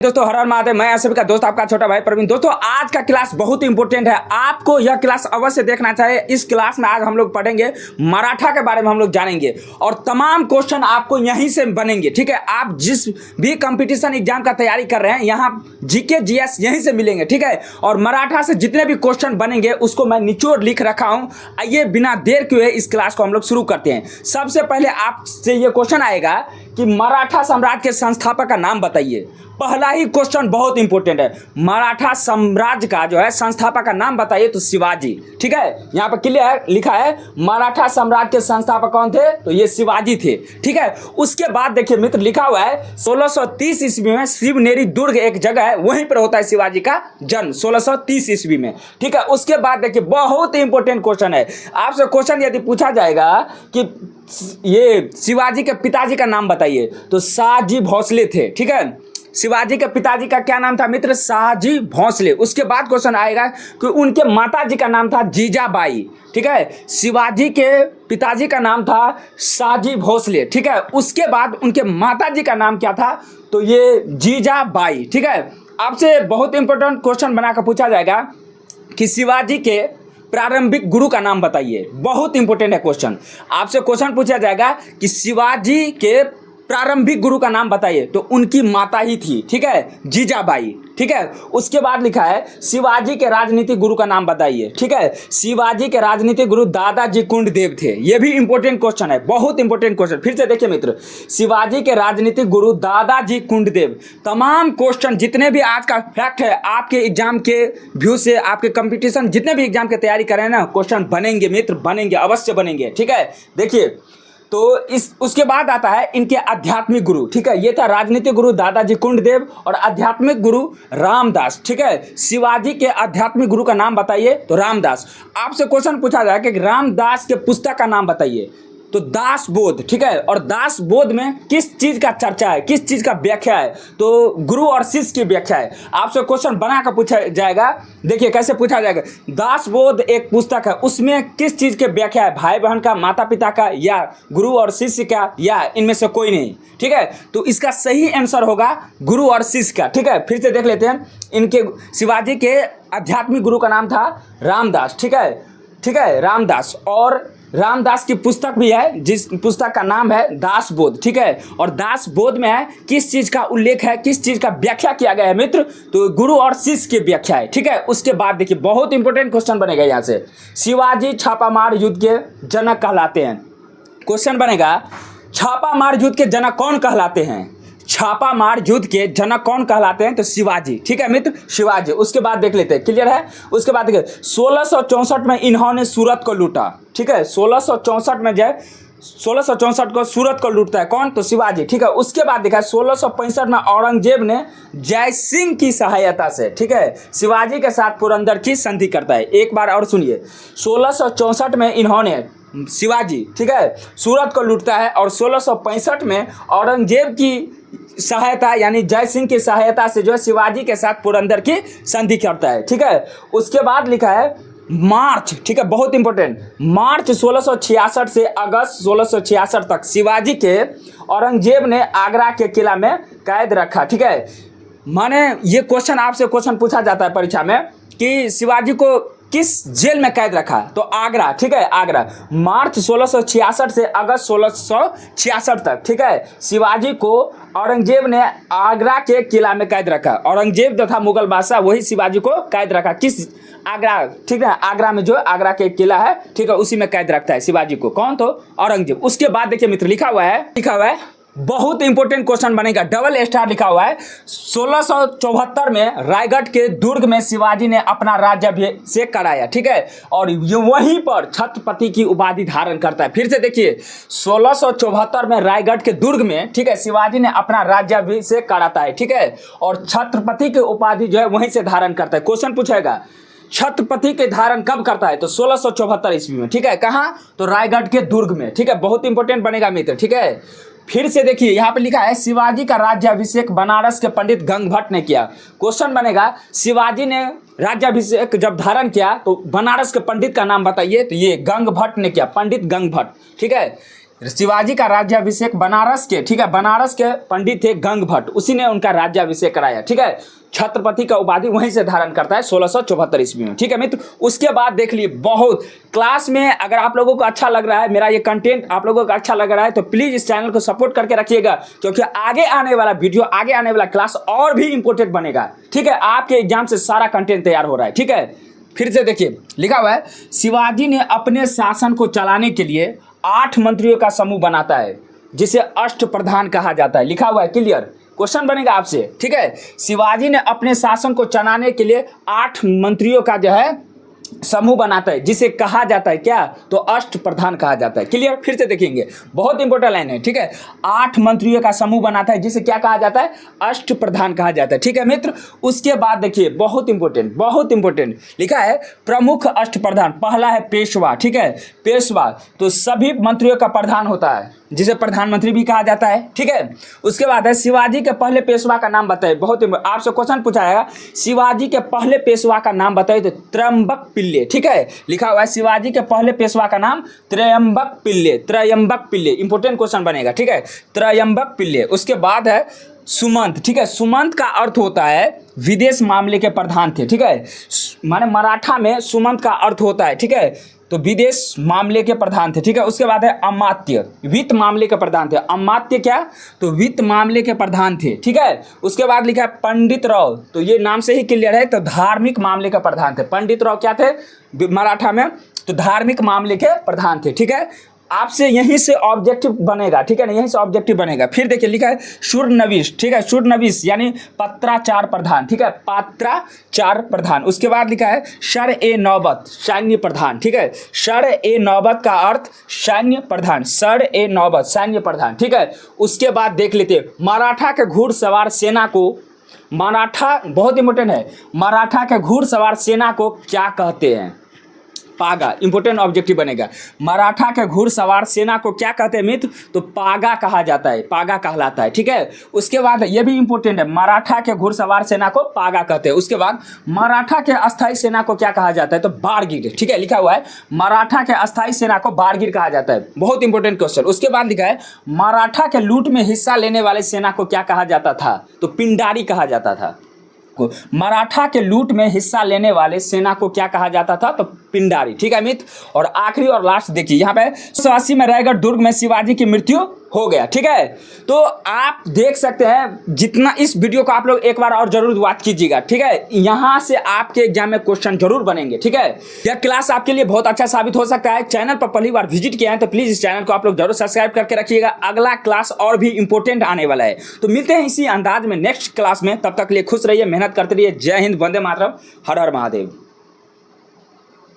दोस्तों हर हर महादेव। मैं आप सभी का दोस्त आपका छोटा भाई प्रवीण। दोस्तों आज का क्लास बहुत इंपॉर्टेंट है, आपको यह क्लास अवश्य देखना चाहिए। इस क्लास में आज हम लोग पढ़ेंगे मराठा के बारे में, हम लोग जानेंगे और तमाम क्वेश्चन आपको यहीं से बनेंगे। ठीक है, आप जिस भी कंपटीशन एग्जाम का तैयारी कर रहे हैं यहाँ जीके जीएस यहीं से मिलेंगे। ठीक है, और मराठा से जितने भी क्वेश्चन बनेंगे उसको मैं निचोड़ लिख रखा हूँ। आइए बिना देर किए इस क्लास को हम लोग शुरू करते हैं। सबसे पहले आपसे ये क्वेश्चन आएगा कि मराठा साम्राज्य के संस्थापक का नाम बताइए। पहला ही क्वेश्चन बहुत इंपॉर्टेंट है, मराठा साम्राज्य का जो है संस्थापक का नाम बताइए। तो शिवाजी। ठीक है, यहाँ पर क्लियर लिखा है मराठा साम्राज्य के संस्थापक कौन थे, तो ये शिवाजी थे। ठीक है, उसके बाद देखिए मित्र लिखा हुआ है 1630 ईस्वी में शिवनेरी दुर्ग एक जगह है, वहीं पर होता है शिवाजी का जन्म 1630 ईस्वी में। ठीक है, उसके बाद देखिए बहुत इंपॉर्टेंट क्वेश्चन है। आपसे क्वेश्चन यदि पूछा जाएगा कि ये शिवाजी के पिताजी का नाम बताइए, तो शाहजी भोसले थे। ठीक है, शिवाजी के पिताजी का क्या नाम था मित्र, शाहजी भोसले। उसके बाद क्वेश्चन आएगा कि उनके माताजी का नाम था जीजाबाई। ठीक है, शिवाजी के पिताजी का नाम था शाहजी भोसले। ठीक है, उसके बाद उनके माताजी का नाम क्या था, तो ये जीजाबाई। ठीक है, आपसे बहुत इंपॉर्टेंट क्वेश्चन बनाकर पूछा जाएगा कि शिवाजी के प्रारंभिक गुरु का नाम बताइए। बहुत इंपॉर्टेंट है क्वेश्चन। आपसे क्वेश्चन पूछा जाएगा कि शिवाजी के प्रारंभिक गुरु का नाम बताइए, तो उनकी माता ही थी। ठीक है, जीजाबाई। ठीक है, उसके बाद लिखा है शिवाजी के राजनीतिक गुरु का नाम बताइए। ठीक है, शिवाजी के राजनीतिक गुरु दादाजी कुंडदेव थे। यह भी इंपॉर्टेंट क्वेश्चन है, बहुत इंपॉर्टेंट क्वेश्चन। फिर से देखिए मित्र, शिवाजी के राजनीतिक गुरु दादाजी कुंडदेव। तमाम क्वेश्चन जितने भी आज का फैक्ट है आपके एग्जाम के व्यू से, आपके कंपटीशन जितने भी एग्जाम की तैयारी कर रहे हैं ना, क्वेश्चन बनेंगे मित्र, बनेंगे, अवश्य बनेंगे। ठीक है, देखिए तो उसके बाद आता है इनके आध्यात्मिक गुरु। ठीक है, ये था राजनीतिक गुरु दादाजी कुंडदेव और आध्यात्मिक गुरु रामदास। ठीक है, शिवाजी के आध्यात्मिक गुरु का नाम बताइए, तो रामदास। आपसे क्वेश्चन पूछा जाए कि रामदास के पुस्तक का नाम बताइए, तो दासबोध। ठीक है, और दासबोध में किस चीज का चर्चा है, किस चीज का व्याख्या है, तो गुरु और शिष्य की व्याख्या है। आपसे क्वेश्चन बनाकर पूछा जाएगा। देखिए कैसे पूछा जाएगा, दासबोध एक पुस्तक है, उसमें किस चीज के व्याख्या है, भाई बहन का, माता पिता का, या गुरु और शिष्य का, या इनमें से कोई नहीं। ठीक है, तो इसका सही आंसर होगा गुरु और शिष्य का। ठीक है, फिर से देख लेते हैं। इनके शिवाजी के आध्यात्मिक गुरु का नाम था रामदास। ठीक है, ठीक है, रामदास। और रामदास की पुस्तक भी है जिस पुस्तक का नाम है दासबोध। ठीक है, और दासबोध में है किस चीज का उल्लेख है, किस चीज का व्याख्या किया गया है मित्र, तो गुरु और शिष्य की व्याख्या है। ठीक है, उसके बाद देखिए बहुत इंपॉर्टेंट क्वेश्चन बनेगा यहाँ से, शिवाजी छापामार युद्ध के जनक कहलाते हैं। क्वेश्चन बनेगा छापामार युद्ध के जनक कौन कहलाते हैं, छापामार युद्ध के जनक कौन कहलाते हैं, तो शिवाजी। ठीक है मित्र, शिवाजी। उसके बाद देख लेते हैं, क्लियर है। उसके बाद देखिए 1664 में इन्होंने सूरत को लूटा। ठीक है, 1664 में जो है 1664 को सूरत को लूटता है कौन, तो शिवाजी। ठीक है, उसके बाद देखा 1665 में औरंगजेब ने जय सिंह की सहायता से, ठीक है, शिवाजी के साथ पुरंदर की संधि करता है। एक बार और सुनिए, 1664 में इन्होंने शिवाजी, ठीक है, सूरत को लूटता है और 1665 में औरंगजेब की सहायता यानी जय सिंह की सहायता से जो है शिवाजी के साथ पुरंदर की संधि करता है। ठीक है, उसके बाद लिखा है मार्च। ठीक है, बहुत इंपॉर्टेंट, मार्च 1666 से अगस्त 1666 तक शिवाजी के औरंगजेब ने आगरा के किला में कैद रखा। ठीक है, माने ये क्वेश्चन आपसे क्वेश्चन पूछा जाता है परीक्षा में कि शिवाजी को किस जेल में कैद रखा, तो आगरा। ठीक है, आगरा। मार्च 1666 से अगस्त 1666 तक, ठीक है, शिवाजी को औरंगजेब ने आगरा के किला में कैद रखा। औरंगजेब तथा मुगल बादशाह वही शिवाजी को कैद रखा, किस, आगरा। ठीक है, आगरा में जो आगरा के किला है, ठीक है, उसी में कैद रखता है शिवाजी को, कौन, तो औरंगजेब। उसके बाद देखिए मित्र लिखा हुआ है बहुत इंपॉर्टेंट क्वेश्चन बनेगा, डबल स्टार लिखा हुआ है। 1674 में रायगढ़ के दुर्ग में शिवाजी ने अपना राज्याभिषेक कराया। ठीक है, और ये वहीं पर छत्रपति की उपाधि धारण करता है। फिर से देखिए 1674 में रायगढ़ के दुर्ग में, ठीक है, शिवाजी ने अपना राज्याभिषेक कराता है। ठीक है, और छत्रपति की उपाधि जो है वहीं से धारण करता है। क्वेश्चन पूछेगा छत्रपति के धारण कब करता है, तो 1674 ईस्वी में। ठीक है, कहाँ, तो रायगढ़ के दुर्ग में। ठीक है, बहुत इंपॉर्टेंट बनेगा मित्र। ठीक है, फिर से देखिए यहाँ पे लिखा है शिवाजी का राज्याभिषेक बनारस के पंडित गंगभट्ट ने किया। क्वेश्चन बनेगा शिवाजी ने राज्याभिषेक जब धारण किया तो बनारस के पंडित का नाम बताइए, तो ये गंगभट्ट ने किया, पंडित गंगभट्ट। ठीक है, शिवाजी का राज्याभिषेक बनारस के, ठीक है, बनारस के पंडित थे गंग भट्ट, उसी ने उनका राज्याभिषेक कराया, ठीक है। छत्रपति का उपाधि वहीं से धारण करता है 1674 ईस्वी में, ठीक है मित्र। उसके बाद देख लिए बहुत क्लास में, अगर आप लोगों को अच्छा लग रहा है, मेरा ये कंटेंट आप लोगों को अच्छा लग रहा है, तो प्लीज इस चैनल को सपोर्ट करके रखिएगा, क्योंकि आगे आने वाला वीडियो, आगे आने वाला क्लास और भी इंपॉर्टेंट बनेगा, ठीक है। आपके एग्जाम से सारा कंटेंट तैयार हो रहा है, ठीक है। फिर से देखिए, लिखा हुआ है शिवाजी ने अपने शासन को चलाने के लिए 8 मंत्रियों का समूह बनाता है, जिसे अष्टप्रधान कहा जाता है। लिखा हुआ है, क्लियर क्वेश्चन बनेगा आपसे, ठीक है। शिवाजी ने अपने शासन को चलाने के लिए 8 मंत्रियों का जो है समूह बनाता है, जिसे कहा जाता है क्या, तो अष्टप्रधान कहा जाता है। क्लियर, फिर से देखेंगे, बहुत इंपॉर्टेंट लाइन है, ठीक है। 8 मंत्रियों का समूह बनाता है, जिसे क्या कहा जाता है, अष्टप्रधान कहा जाता है, ठीक है मित्र। उसके बाद देखिए, बहुत इंपॉर्टेंट लिखा है प्रमुख अष्टप्रधान। पहला है पेशवा, ठीक है, पेशवा तो सभी मंत्रियों का प्रधान होता है, जिसे प्रधानमंत्री भी कहा जाता है, ठीक है। उसके बाद है शिवाजी के पहले पेशवा का नाम बताइए। बहुत आपसे क्वेश्चन पूछा जाएगा, शिवाजी के पहले पेशवा का नाम बताइए, तो त्रयंबक पिल्ले, ठीक है। लिखा हुआ है शिवाजी के पहले पेशवा का नाम त्रयंबक पिल्ले, इंपॉर्टेंट क्वेश्चन बनेगा, ठीक है, त्रयंबक पिल्ले। उसके बाद है सुमंत, ठीक है। सुमंत का अर्थ होता है विदेश मामले के प्रधान थे, ठीक है, माने मराठा में सुमंत का अर्थ होता है, ठीक है, तो विदेश मामले के प्रधान थे, ठीक है। उसके बाद है अमात्य, वित्त मामले के प्रधान थे। अमात्य क्या, तो वित्त मामले के प्रधान थे, ठीक है। उसके बाद लिखा है पंडित राव, तो ये नाम से ही क्लियर है, तो धार्मिक मामले के प्रधान थे। पंडित राव क्या थे मराठा में, तो धार्मिक मामले के प्रधान थे, ठीक है। आपसे यहीं से ऑब्जेक्टिव बनेगा, ठीक है ना, यहीं से ऑब्जेक्टिव बनेगा। फिर देखिए, लिखा है शूरनविश, ठीक है, शूरनविश यानी पत्राचार प्रधान, ठीक है, पत्राचार प्रधान। उसके बाद लिखा है शर ए नौबत, सैन्य प्रधान, ठीक है, शर ए नौबत का अर्थ सैन्य प्रधान, शर ए नौबत सैन्य प्रधान, ठीक है। उसके बाद देख लेते मराठा के घुड़सवार सेना को, मराठा बहुत इंपॉर्टेंट है, मराठा के घुड़सवार सेना को क्या कहते हैं, पागा, इंपोर्टेंट ऑब्जेक्टिव बनेगा। मराठा के घुड़सवार सेना को क्या कहते हैं मित्र, तो पागा कहा जाता है, पागा कहलाता है, ठीक है। उसके बाद ये भी इंपॉर्टेंट है, मराठा के घुड़सवार सेना को पागा कहते हैं। उसके बाद मराठा के अस्थायी सेना को क्या कहा जाता है, तो बारगीर, ठीक है। लिखा हुआ है मराठा के अस्थायी सेना को बारगीर कहा जाता है, बहुत इंपॉर्टेंट क्वेश्चन। उसके बाद लिखा है मराठा के लूट में हिस्सा लेने वाले सेना को क्या कहा जाता था, तो पिंडारी कहा जाता था। मराठा के लूट में हिस्सा लेने वाले सेना को क्या कहा जाता था, तो पिंडारी, ठीक है मित्र। और आखिरी और लास्ट देखिए, यहाँ पे 1980 में रायगढ़ दुर्ग में शिवाजी की मृत्यु हो गया, ठीक है। तो आप देख सकते हैं, जितना इस वीडियो को आप लोग एक बार और जरूर वॉच कीजिएगा, ठीक है, यहाँ से आपके एग्जाम में क्वेश्चन जरूर बनेंगे, ठीक है। यह क्लास आपके लिए बहुत अच्छा साबित हो सकता है। चैनल पर पहली बार विजिट किया है तो प्लीज इस चैनल को आप लोग जरूर सब्सक्राइब करके रखिएगा, अगला क्लास और भी इंपॉर्टेंट आने वाला है। तो मिलते हैं इसी अंदाज में नेक्स्ट क्लास में, तब तक के लिए खुश रहिए, मेहनत करते रहिए। जय हिंद, वंदे मातरम, हर हर महादेव।